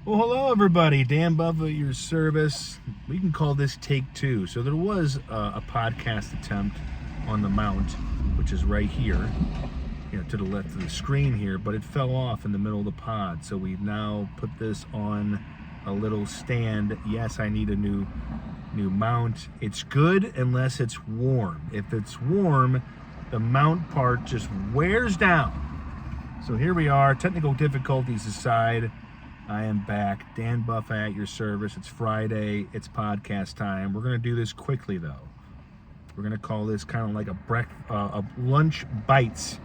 Well, hello everybody. Dan Buffa at your service. We can call this take two. So there was a podcast attempt on the mount, which is right here, to the left of the screen here, but it fell off in the middle of the pod. So we've now put this on a little stand. Yes, I need a new mount. It's good unless it's warm. If it's warm, the mount part just wears down. So here we are, technical difficulties aside. I am back. Dan Buffa at your service. It's Friday. It's podcast time. We're going to do this quickly, though. We're going to call this kind of like a lunch bites.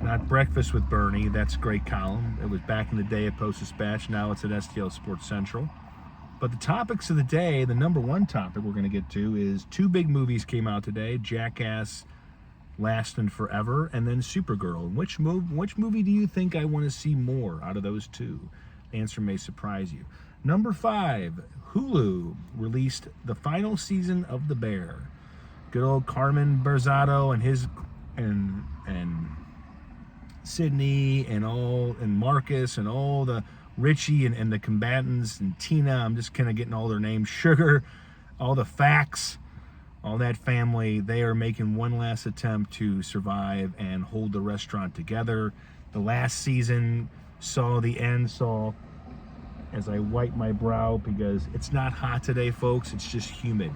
Not breakfast with Bernie. That's a great column. It was back in the day at Post-Dispatch. Now it's at STL Sports Central. But the topics of the day, the number one topic we're going to get to is two big movies came out today. Jackass, Last and Forever, and then Supergirl. Which movie do you think I want to see more out of those two? The answer may surprise you. Number 5, Hulu released the final season of The Bear. Good old Carmen Berzatto and Sydney and Marcus and all the Richie and the combatants and Tina. I'm just kind of getting all their names. Sugar, all the facts, all that family. They are making one last attempt to survive and hold the restaurant together. The last season saw the end, as I wipe my brow because it's not hot today, folks. It's just humid.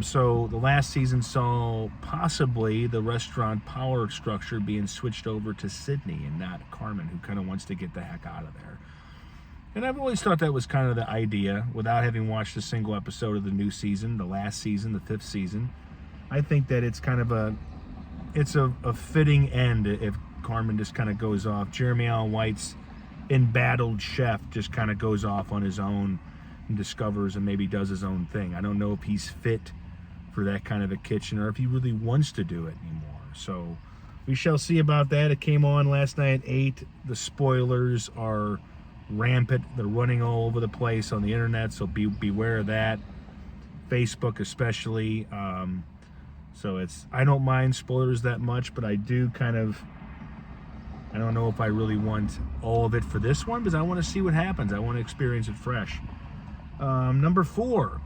So the last season saw possibly the restaurant power structure being switched over to Sydney and not Carmen, who kind of wants to get the heck out of there. And I've always thought that was kind of the idea, without having watched a single episode of the new season, the last season, the 5th season. I think that it's kind of a fitting end if Carmen just kind of goes off. Jeremy Allen White's embattled chef just kind of goes off on his own and discovers and maybe does his own thing. I don't know if he's fit for that kind of a kitchen or if he really wants to do it anymore. So we shall see about that. It came on last night at 8. The spoilers are rampant. They're running all over the place on the internet, so beware of that. Facebook especially. So I don't mind spoilers that much, but I do I don't know if I really want all of it for this one because I want to see what happens. I want to experience it fresh. Number 4,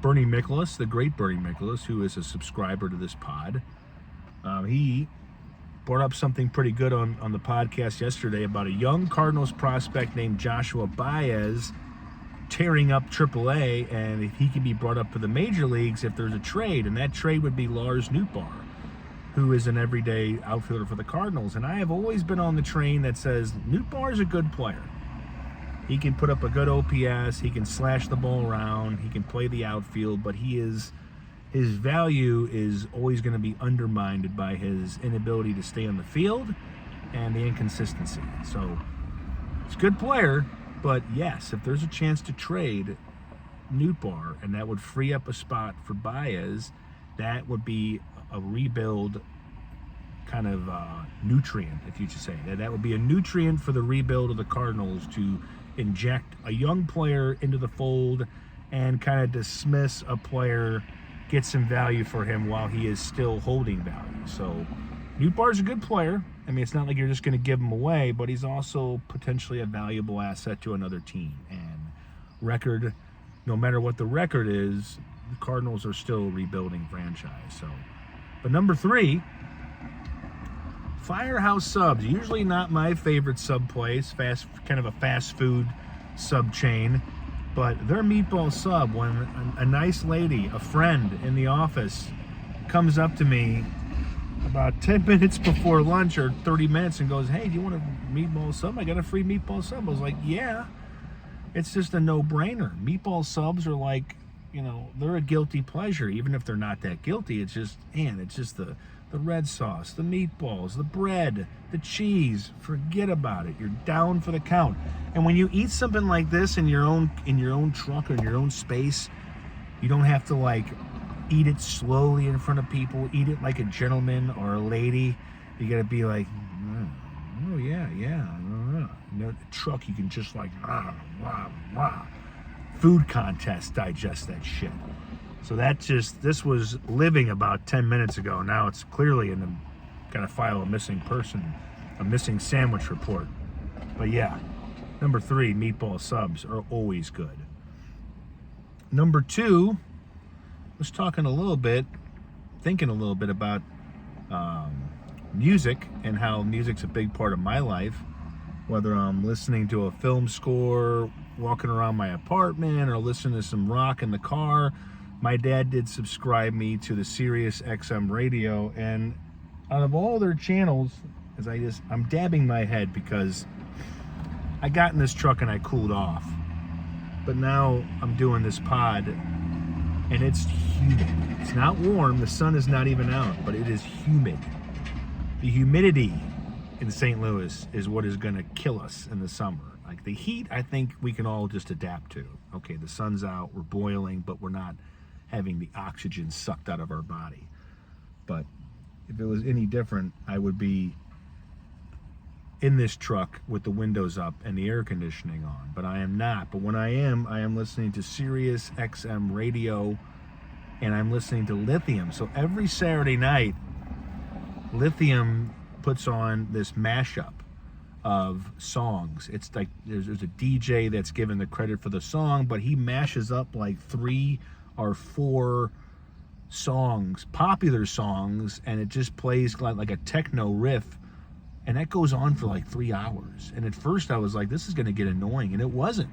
Bernie Miklasz, the great Bernie Miklasz, who is a subscriber to this pod. He brought up something pretty good on the podcast yesterday about a young Cardinals prospect named Joshua Baez tearing up AAA, and if he can be brought up to the major leagues if there's a trade, and that trade would be Lars Nootbaar, who is an everyday outfielder for the Cardinals. And I have always been on the train that says Nootbaar is a good player. He can put up a good OPS, he can slash the ball around, he can play the outfield, but his value is always going to be undermined by his inability to stay on the field and the inconsistency. So it's a good player, but yes, if there's a chance to trade Nootbaar and that would free up a spot for Baez, that would be a rebuild kind of nutrient, if you should say. That would be a nutrient for the rebuild of the Cardinals to inject a young player into the fold and kind of dismiss a player, get some value for him while he is still holding value. So Nootbaar's a good player. I mean, it's not like you're just going to give him away, but he's also potentially a valuable asset to another team. And no matter what the record is, the Cardinals are still a rebuilding franchise. So, but number 3, Firehouse Subs. Usually not my favorite sub place, kind of a fast food sub chain, but their meatball sub, when a nice lady, a friend in the office, comes up to me about 10 minutes before lunch or 30 minutes and goes, "Hey, do you want a meatball sub? I got a free meatball sub." I was like, yeah. It's just a no-brainer. Meatball subs are like, they're a guilty pleasure, even if they're not that guilty. It's just, the red sauce, the meatballs, the bread, the cheese. Forget about it. You're down for the count. And when you eat something like this in your own truck or in your own space, you don't have to eat it slowly in front of people. Eat it like a gentleman or a lady. You got to be like, oh yeah. The truck, you can just food contest digest that shit. So this was living about 10 minutes ago. Now it's clearly in the got to file a missing sandwich report. But yeah, Number 3, meatball subs are always good. Number 2, was thinking a little bit about music and how music's a big part of my life. Whether I'm listening to a film score, walking around my apartment, or listening to some rock in the car. My dad did subscribe me to the Sirius XM radio, and out of all their channels, I'm dabbing my head because I got in this truck and I cooled off. But now I'm doing this pod and it's humid. It's not warm, the sun is not even out, but it is humid. The humidity in St. Louis is what is gonna kill us in the summer. Like the heat, I think we can all just adapt to. Okay, the sun's out, we're boiling, but we're not having the oxygen sucked out of our body. But if it was any different, I would be in this truck with the windows up and the air conditioning on, but I am not. But when I am listening to Sirius XM radio, and I'm listening to Lithium. So every Saturday night, Lithium puts on this mashup of songs. It's like there's a DJ that's given the credit for the song, but he mashes up like 3 or 4 songs, popular songs, and it just plays like a techno riff, and that goes on for like 3 hours. And at first I was like, this is going to get annoying, and it wasn't.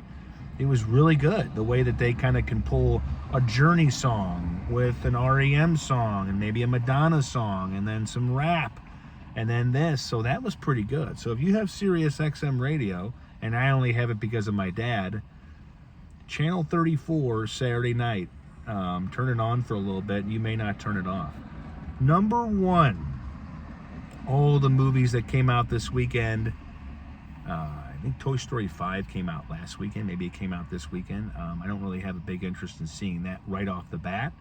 It was really good, the way that they kind of can pull a Journey song with an REM song and maybe a Madonna song and then some rap and then this. So that was pretty good. So if you have Sirius XM radio, and I only have it because of my dad, channel 34 Saturday night, turn it on for a little bit. You may not turn it off. Number 1, all the movies that came out this weekend. I think Toy Story 5 came out last weekend. Maybe it came out this weekend. I don't really have a big interest in seeing that right off the bat.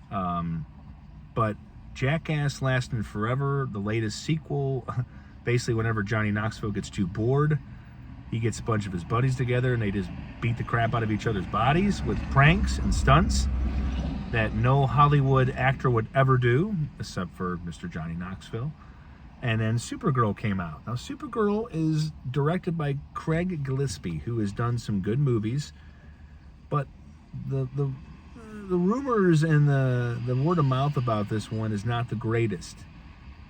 But Jackass Lasting Forever, the latest sequel, basically whenever Johnny Knoxville gets too bored, he gets a bunch of his buddies together and they just beat the crap out of each other's bodies with pranks and stunts that no Hollywood actor would ever do, except for Mr. Johnny Knoxville. And then Supergirl came out. Now, Supergirl is directed by Craig Gillespie, who has done some good movies, but the rumors and the word of mouth about this one is not the greatest.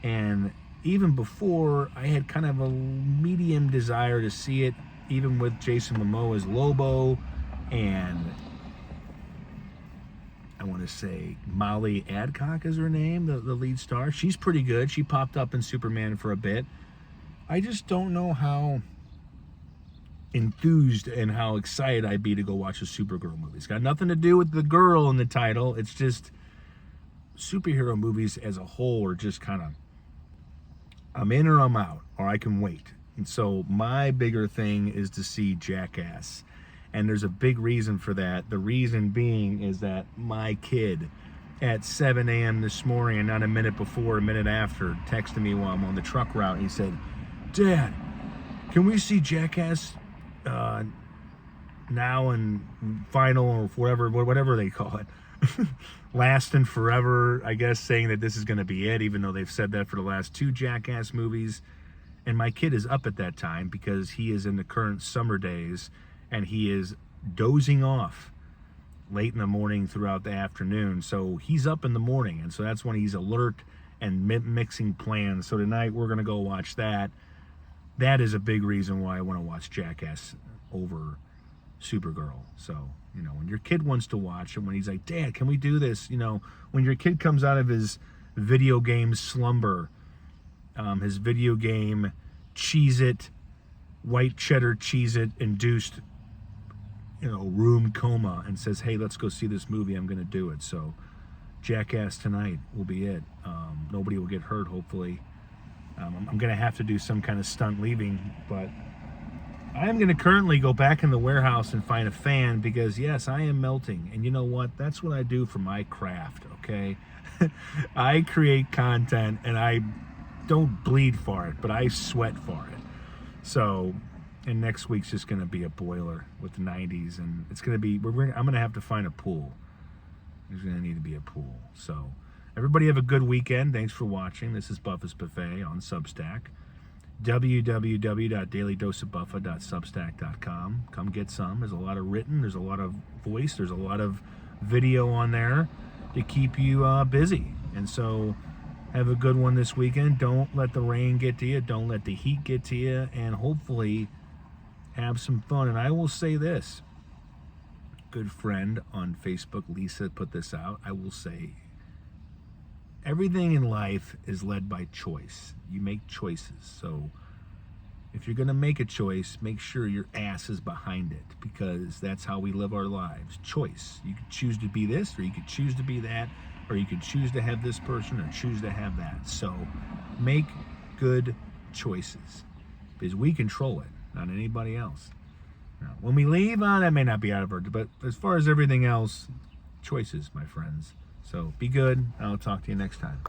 And even before, I had kind of a medium desire to see it, even with Jason Momoa as Lobo, and I want to say Molly Adcock is her name, the lead star. She's pretty good. She popped up in Superman for a bit. I just don't know how enthused and how excited I'd be to go watch a Supergirl movie. It's got nothing to do with the girl in the title. It's just superhero movies as a whole are just kind of, I'm in or I'm out, or I can wait. And so my bigger thing is to see Jackass. And there's a big reason for that. The reason being is that my kid at 7 a.m. this morning, and not a minute before, a minute after, texted me while I'm on the truck route. He said, "Dad, can we see Jackass now and final, or whatever they call it, last and forever," I guess, saying that this is going to be it, even though they've said that for the last 2 Jackass movies. And my kid is up at that time because he is in the current summer days, and he is dozing off late in the morning throughout the afternoon. So he's up in the morning, and so that's when he's alert and mixing plans. So tonight we're going to go watch that. That is a big reason why I want to watch Jackass over Supergirl. So, you know, when your kid wants to watch it, when he's like, "Dad, can we do this?" You know, when your kid comes out of his video game slumber, his video game Cheez-It, white cheddar Cheez-It induced, room coma, and says, "Hey, let's go see this movie, I'm going to do it." So Jackass tonight will be it. Nobody will get hurt, hopefully. I'm going to have to do some kind of stunt leaving, but I am going to currently go back in the warehouse and find a fan because, yes, I am melting. And you know what? That's what I do for my craft, okay? I create content, and I don't bleed for it, but I sweat for it. So, and next week's just going to be a boiler with the 90s, and it's going to be, I'm going to have to find a pool. There's going to need to be a pool. So, everybody have a good weekend. Thanks for watching. This is Buffett's Buffet on Substack. www.dailydoseofbuffa.substack.com. Come get some. There's a lot of written, there's a lot of voice, there's a lot of video on there to keep you busy. And so have a good one this weekend. Don't let the rain get to you. Don't let the heat get to you. And hopefully have some fun. And I will say this. Good friend on Facebook, Lisa, put this out. I will say, everything in life is led by choice. You make choices. So if you're going to make a choice, make sure your ass is behind it, because that's how we live our lives. Choice. You could choose to be this, or you could choose to be that, or you could choose to have this person or choose to have that. So make good choices, because we control it, not anybody else. Now, when we leave, that may not be out of our, but as far as everything else, choices, my friends. So be good. I'll talk to you next time.